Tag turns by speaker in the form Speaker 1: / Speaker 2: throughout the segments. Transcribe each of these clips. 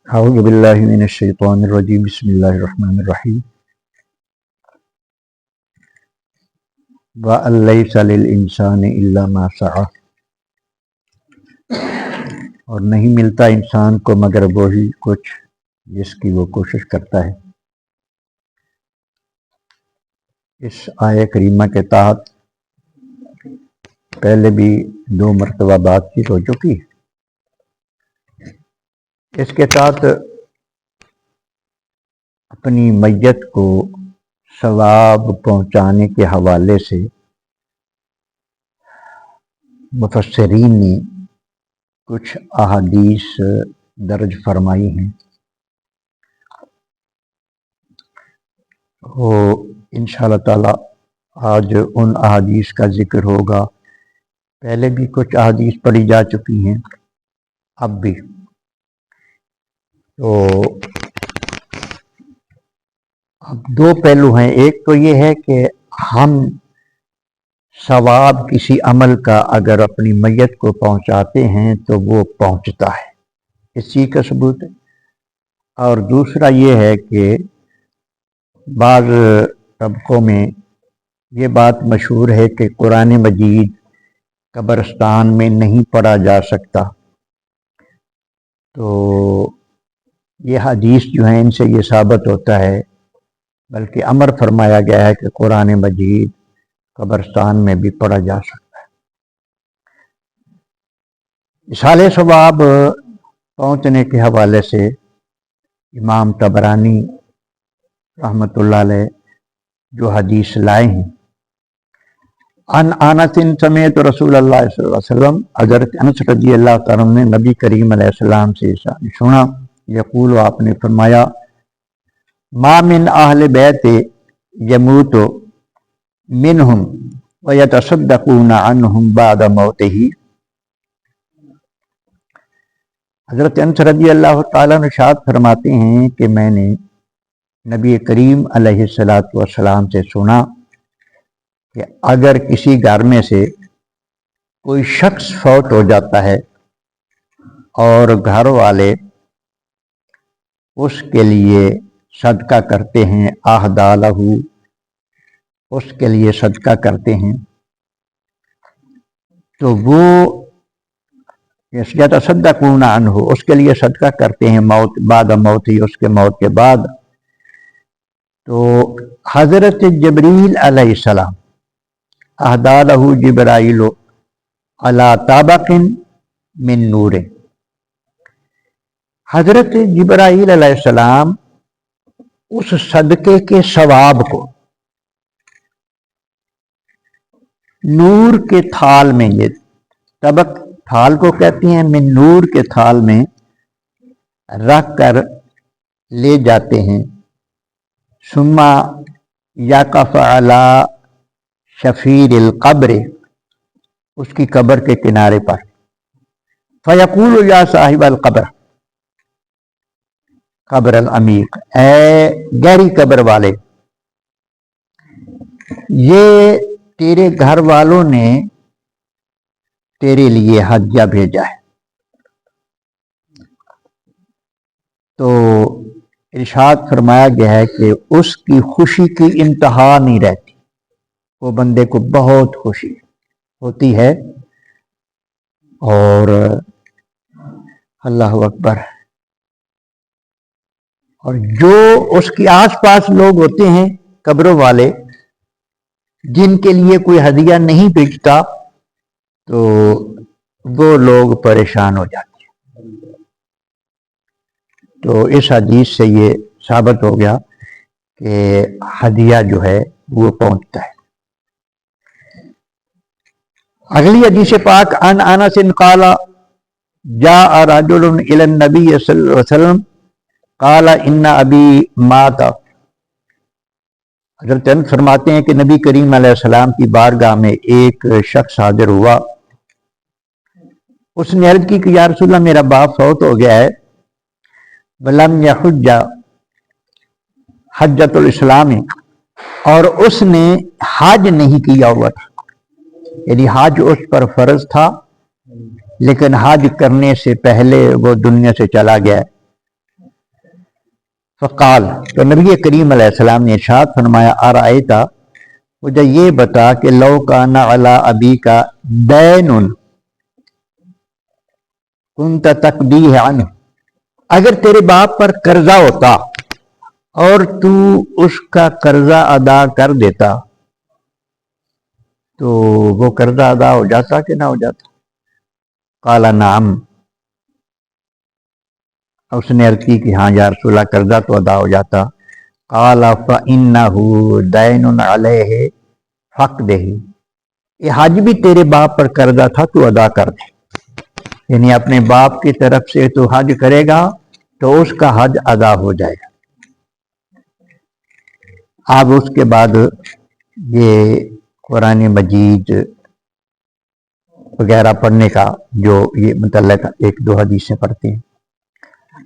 Speaker 1: اعوذ باللہ من الشیطان الرجیم بسم اللہ الرحمن الرحیم وَأَن لَّيْسَ لِلْإِنسَانِ إِلَّا مَا سَعَىٰ، اور نہیں ملتا انسان کو مگر وہی کچھ جس کی وہ کوشش کرتا ہے۔ اس آیہ کریمہ کے تحت پہلے بھی 2 مرتبہ بات چیت ہو چکی ہے۔ اس کے تحت اپنی میت کو ثواب پہنچانے کے حوالے سے مفسرین نے کچھ احادیث درج فرمائی ہیں، وہ انشاءاللہ تعالی آج ان احادیث کا ذکر ہوگا۔ پہلے بھی کچھ احادیث پڑھی جا چکی ہیں، اب بھی۔ تو اب 2 پہلو ہیں، ایک تو یہ ہے کہ ہم ثواب کسی عمل کا اگر اپنی میت کو پہنچاتے ہیں تو وہ پہنچتا ہے، اس چیز کا ثبوت ہے۔ اور دوسرا یہ ہے کہ بعض طبقوں میں یہ بات مشہور ہے کہ قرآن مجید قبرستان میں نہیں پڑھا جا سکتا، تو یہ حدیث جو ہیں ان سے یہ ثابت ہوتا ہے، بلکہ امر فرمایا گیا ہے کہ قرآن مجید قبرستان میں بھی پڑھا جا سکتا ہے۔ اصالِ ثواب پہنچنے کے حوالے سے امام طبرانی رحمۃ اللہ علیہ جو حدیث لائے ہیں، ان انس سمعت رسول اللہ صلی اللہ علیہ وسلم، حضرت انس رضی اللہ تعالیٰ عنہ نے نبی کریم علیہ السلام سے سنا، یقول، آپ نے فرمایا، ما من اہل بیت یموت منہم ویتصدقون عنہم بعد موتہ۔ حضرت انس رضی اللہ تعالیٰ عنہ ارشاد فرماتے ہیں کہ میں نے نبی کریم علیہ السلام سے سنا کہ اگر کسی گھر میں سے کوئی شخص فوت ہو جاتا ہے اور گھر والے اس کے لیے صدقہ کرتے ہیں، اہدیٰ لہو، اس کے لیے صدقہ کرتے ہیں، تو وہ یتصدقون عنہ، اس کے لیے صدقہ کرتے ہیں موت بعد موت ہی، اس کے موت کے بعد۔ تو حضرت جبریل علیہ السلام، اہدیٰ لہو جبرائیل علی طابق من نور، حضرت جبرائیل علیہ السلام اس صدقے کے ثواب کو نور کے تھال میں، یہ طبق تھال کو کہتے ہیں، من نور کے تھال میں رکھ کر لے جاتے ہیں، ثم یقف علی شفیر القبر، اس کی قبر کے کنارے پر، فیقول یا صاحب القبر، قبر العمیق، اے گہری قبر والے، یہ تیرے گھر والوں نے تیرے لیے ہدیہ بھیجا ہے۔ تو ارشاد فرمایا گیا ہے کہ اس کی خوشی کی انتہا نہیں رہتی، وہ بندے کو بہت خوشی ہوتی ہے، اور اللہ اکبر، اور جو اس کے آس پاس لوگ ہوتے ہیں قبروں والے، جن کے لیے کوئی ہدیہ نہیں بھیجتا، تو وہ لوگ پریشان ہو جاتے ہیں۔ تو اس حدیث سے یہ ثابت ہو گیا کہ ہدیہ جو ہے وہ پہنچتا ہے۔ اگلی حدیث پاک، ان انس قال جاء رجل الى النبي صلی اللہ علیہ وسلم قال ان ابی مات۔ حضرت انس فرماتے ہیں کہ نبی کریم علیہ السلام کی بارگاہ میں ایک شخص حاضر ہوا، اس نے عرض کی کہ یا رسول اللہ، میرا باپ فوت ہو گیا ہے، ولم یحج حجۃ الاسلام، اور اس نے حج نہیں کیا ہوا تھا، یعنی حج اس پر فرض تھا لیکن حج کرنے سے پہلے وہ دنیا سے چلا گیا ہے، فقال، تو نبی کریم علیہ السلام نے ارشاد فرمایا، ارائیتا، مجھے یہ بتا کہ لو کان علی ابی کا دین کنت تقضیہ عنہ، اگر تیرے باپ پر قرضہ ہوتا اور تو اس کا قرضہ ادا کر دیتا تو وہ قرضہ ادا ہو جاتا کہ نہ ہو جاتا؟ قال نعم، اس نے عرض کی کہ ہاں یا رسول اللہ، قرضہ تو ادا ہو جاتا۔ قال فإنہ دین علیہ فقدہ، یہ حج بھی تیرے باپ پر قرضہ تھا، تو ادا کر دے، یعنی اپنے باپ کی طرف سے تو حج کرے گا تو اس کا حج ادا ہو جائے گا۔ اب اس کے بعد یہ قرآن مجید وغیرہ پڑھنے کا جو یہ متعلق ایک دو حدیثیں پڑھتے ہیں۔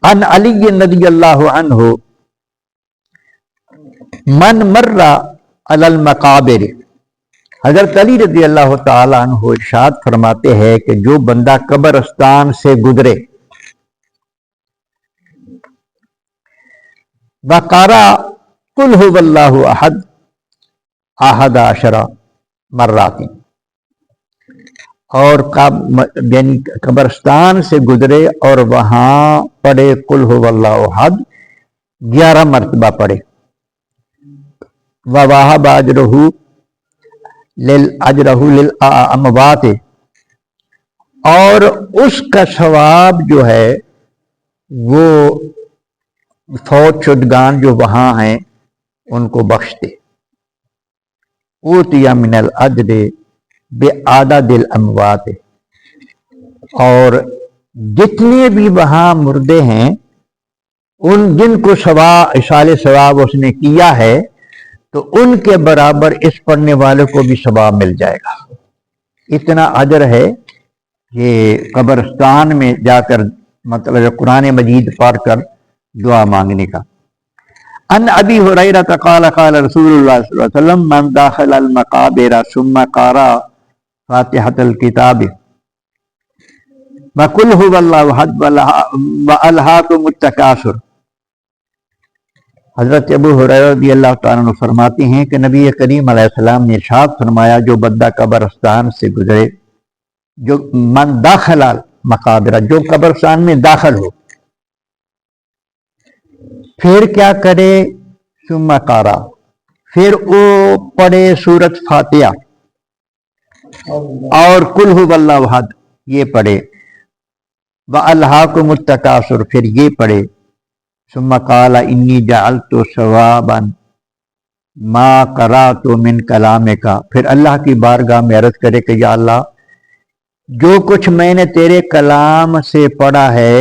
Speaker 1: ان علی رضی اللہ عنہ من مر علی المقابر، حضرت علی رضی اللہ تعالی عنہ ارشاد فرماتے ہیں کہ جو بندہ قبرستان سے گزرے وقرأ قل هو اللہ احد 11 مرات، اور یعنی قبرستان سے گزرے اور وہاں پڑھے قل هو اللہ احد 11 مرتبہ پڑھے، ووہب اجرہ للاموات، اور اس کا ثواب جو ہے وہ فوت شدگان جو وہاں ہیں ان کو بخش دے۔ اوتیا من الاجر بعدد الاموات، اور جتنے بھی وہاں مردے ہیں ان جن کو ایصال ثواب اس نے کیا ہے تو ان کے برابر اس پڑھنے والے کو بھی ثواب مل جائے گا۔ اتنا اجر ہے یہ قبرستان میں جا کر مطلب قرآن مجید پڑھ کر دعا مانگنے کا۔ ان ابی ہریرہ قال قال رسول اللہ صلی اللہ علیہ وسلم من دخل المقابر ثم قرأ فاتحۃ الکتاب وقل هو اللہ احد والہاکم التکاثر، حضرت ابو ہریرہ رضی اللہ تعالیٰ عنہ فرماتے ہیں کہ نبی کریم علیہ السلام نے ارشاد فرمایا، جو بندہ قبرستان سے گزرے، جو من داخل مقابر، جو قبرستان میں داخل ہو، پھر کیا کرے؟ ثم قرأ، پھر وہ پڑھے سورۃ فاتحہ اور قل هو اللہ احد یہ پڑھے، وَأَلْهَاكُمُ التَّكَاثُرُ پھر یہ پڑھے، ثم قال انی جعلت ثوابا ما قرأت من کلامک، پھر اللہ کی بارگاہ میں عرض کرے کہ یا اللہ، جو کچھ میں نے تیرے کلام سے پڑھا ہے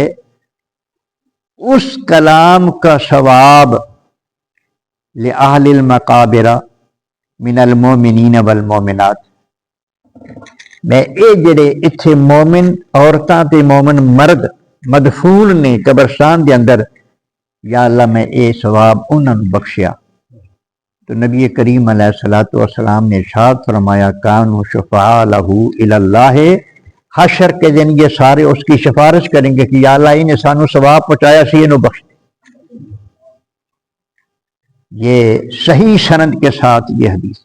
Speaker 1: اس کلام کا ثواب لأہل المقابر من المومنین والمومنات، میں اے جڑے اتھے مومن عورتاں تے مومن مرد مدفون نے قبرستان دے اندر، یا اللہ میں اے ثواب انہاں نوں بخشیا۔ تو نبی کریم علیہ الصلوۃ والسلام نے ارشاد فرمایا، کانوا شفعاء لہ الی اللہ، حشر کے دن یہ سارے اس کی سفارش کریں گے کہ یا اللہ انہیں سانو ثواب پہنچایا سی، انہوں بخش دے۔ یہ صحیح سند کے ساتھ یہ حدیث۔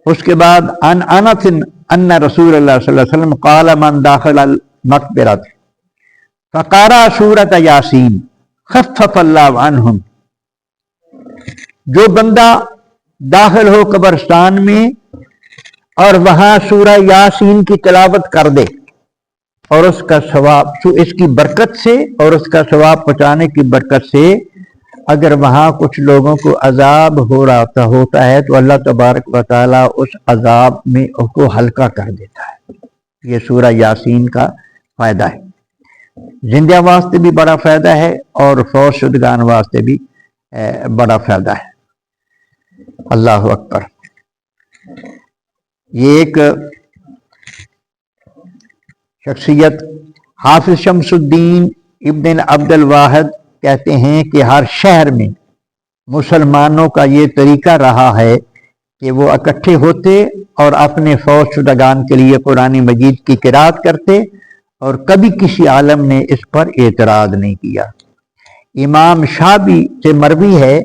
Speaker 1: اس کے بعد ان انس ان رسول اللہ صلی اللہ علیہ وسلم قال من داخل المقبرۃ فقرأ سورۃ یاسین خفف اللہ عنہم، جو بندہ داخل ہو قبرستان میں اور وہاں سورہ یاسین کی تلاوت کر دے، اور اس کا ثواب اس کی برکت سے اور اس کا ثواب پہنچانے کی برکت سے اگر وہاں کچھ لوگوں کو عذاب ہو رہا ہوتا ہے تو اللہ تبارک و تعالیٰ اس عذاب میں اس کو ہلکا کر دیتا ہے۔ یہ سورہ یاسین کا فائدہ ہے، زندہ واسطے بھی بڑا فائدہ ہے اور فوت شدگان واسطے بھی بڑا فائدہ ہے۔ اللہ اکبر۔ یہ ایک شخصیت حافظ شمس الدین ابن عبد الواحد کہتے ہیں کہ ہر شہر میں مسلمانوں کا یہ طریقہ رہا ہے کہ وہ اکٹھے ہوتے اور اپنے فوت شدگان کے لیے قرآن مجید کی قرات کرتے، اور کبھی کسی عالم نے اس پر اعتراض نہیں کیا۔ امام شابی سے مروی ہے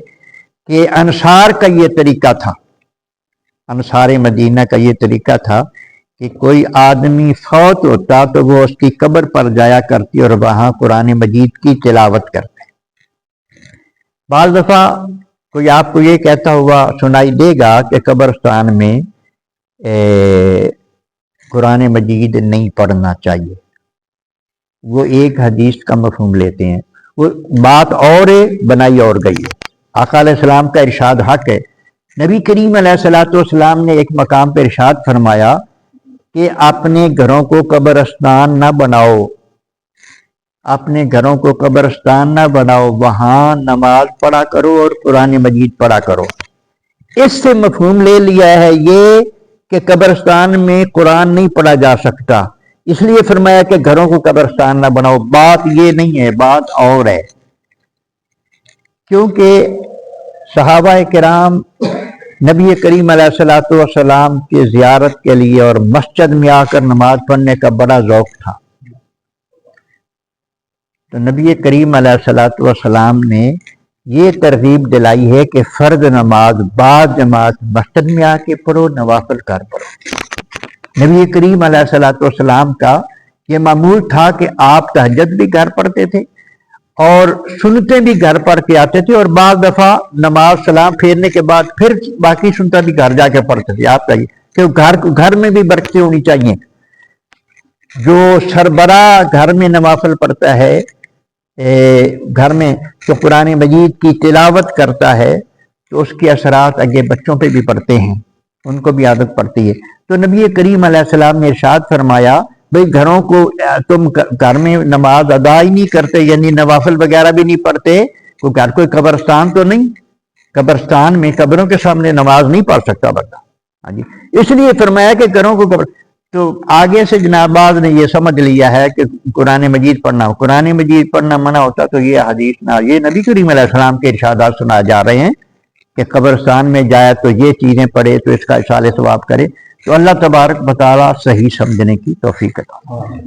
Speaker 1: کہ انصار کا یہ طریقہ تھا، انصار مدینہ کا یہ طریقہ تھا کہ کوئی آدمی فوت ہوتا تو وہ اس کی قبر پر جایا کرتی اور وہاں قرآن مجید کی تلاوت کرتے۔ بعض دفعہ کوئی آپ کو یہ کہتا ہوا سنائی دے گا کہ قبرستان میں قرآن مجید نہیں پڑھنا چاہیے، وہ ایک حدیث کا مفہوم لیتے ہیں، وہ بات اور بنائی اور گئی ہے۔ آقا علیہ السلام کا ارشاد حق ہے۔ نبی کریم علیہ الصلوۃ والسلام نے ایک مقام پہ ارشاد فرمایا کہ اپنے گھروں کو قبرستان نہ بناؤ، اپنے گھروں کو قبرستان نہ بناؤ، وہاں نماز پڑھا کرو اور قرآن مجید پڑھا کرو۔ اس سے مفہوم لے لیا ہے یہ کہ قبرستان میں قرآن نہیں پڑھا جا سکتا، اس لیے فرمایا کہ گھروں کو قبرستان نہ بناؤ۔ بات یہ نہیں ہے، بات اور ہے، کیونکہ صحابہ کرام نبی کریم علیہ الصلوۃ والسلام کی زیارت کے لیے اور مسجد میں آ کر نماز پڑھنے کا بڑا ذوق تھا، تو نبی کریم علیہ الصلوۃ والسلام نے یہ ترغیب دلائی ہے کہ فرض نماز بعد جماعت مسجد میں آ کے پڑھو، نوافل گھر پڑھو۔ نبی کریم علیہ الصلوۃ والسلام کا یہ معمول تھا کہ آپ تہجد بھی گھر پڑھتے تھے اور سنتیں بھی گھر پڑھ کے آتے تھے، اور بعض دفعہ نماز سلام پھیرنے کے بعد پھر باقی سنتیں بھی گھر جا کے پڑھتے تھے۔ آپ کہیے کہ گھر میں بھی برکتیں ہونی چاہیے۔ جو سربراہ گھر میں نوافل پڑھتا ہے، گھر میں جو قرآن مجید کی تلاوت کرتا ہے، تو اس کے اثرات آگے بچوں پہ بھی پڑتے ہیں، ان کو بھی عادت پڑتی ہے۔ تو نبی کریم علیہ السلام نے ارشاد فرمایا بھئی گھروں کو تم گھر میں نماز ادا ہی نہیں کرتے، یعنی نوافل وغیرہ بھی نہیں پڑھتے، تو گھر کوئی قبرستان تو نہیں، قبرستان میں قبروں کے سامنے نماز نہیں پڑھ سکتا بندہ۔ ہاں جی، اس لیے فرمایا کہ گھروں کو تو آگے سے جناب باز نے یہ سمجھ لیا ہے کہ قرآن مجید پڑھنا منع ہوتا تو یہ حدیث نہ، یہ نبی کریم علیہ السلام کے ارشادات سنا جا رہے ہیں کہ قبرستان میں جائے تو یہ چیزیں پڑھے تو اس کا اصال ثواب کرے۔ تو اللہ تبارک و تعالی صحیح سمجھنے کی توفیق عطا فرمائے۔